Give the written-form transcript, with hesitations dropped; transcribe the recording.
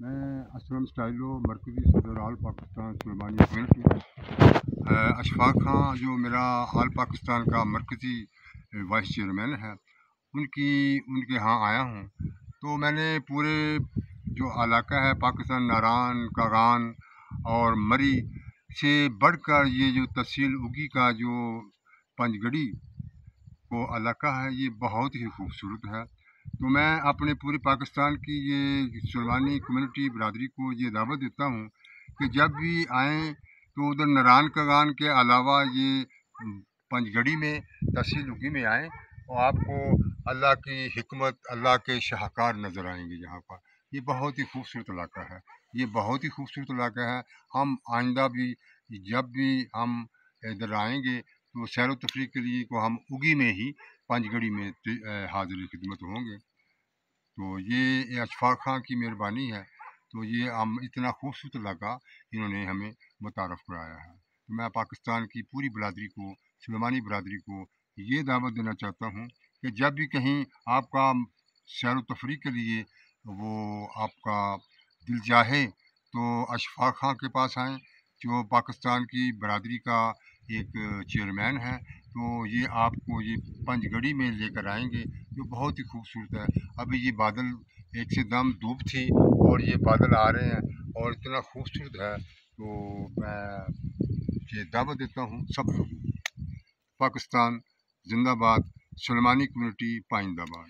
मैं असलम स्टाइलो मरकज़ी सदर आल पाकिस्तान सुलेमानी कम्यूनिटी अशफाक खां जो मेरा आल पाकिस्तान का मरकज़ी वाइस चेयरमैन है उनके यहाँ आया हूँ। तो मैंने पूरे जो इलाका है पाकिस्तान नारान कागान और मरी से बढ़कर ये जो तहसील उगी का जो पंजगड़ी को इलाका है ये बहुत ही खूबसूरत है। तो मैं अपने पूरे पाकिस्तान की ये सुलेमानी कम्यूनिटी बरादरी को ये दावत देता हूँ कि जब भी आएँ तो उधर नारान कागान के अलावा ये पंजगड़ी में तहसील उगी में आएँ और आपको अल्लाह की हिकमत अल्लाह के शाहकार नज़र आएंगे। यहाँ पर ये बहुत ही खूबसूरत इलाका है, ये बहुत ही खूबसूरत इलाका है। हम आइंदा भी जब भी हम इधर आएंगे तो सैर व तफरीह के लिए को हम उगी में ही पंजगड़ी में हाजिर खिदमत होंगे। तो ये अशफाक खां की मेहरबानी है। तो ये हम इतना खूबसूरत इलाका इन्होंने हमें मुतारफ़ कराया है। तो मैं पाकिस्तान की पूरी बरादरी को सुलेमानी बरादरी को ये दावत देना चाहता हूँ कि जब भी कहीं आपका सैर व तफरीह के लिए वो आपका दिल चाहे तो अशफाक खां के पास आएँ जो पाकिस्तान की बरादरी का एक चेयरमैन है। तो ये आपको ये पंजगड़ी में लेकर आएंगे जो बहुत ही खूबसूरत है। अभी ये बादल एक से दम धूप थी और ये बादल आ रहे हैं और इतना खूबसूरत है। तो मैं ये दावत देता हूँ सब लोगों को। पाकिस्तान जिंदाबाद, सुलेमानी कम्यूनिटी पाइंदाबाद।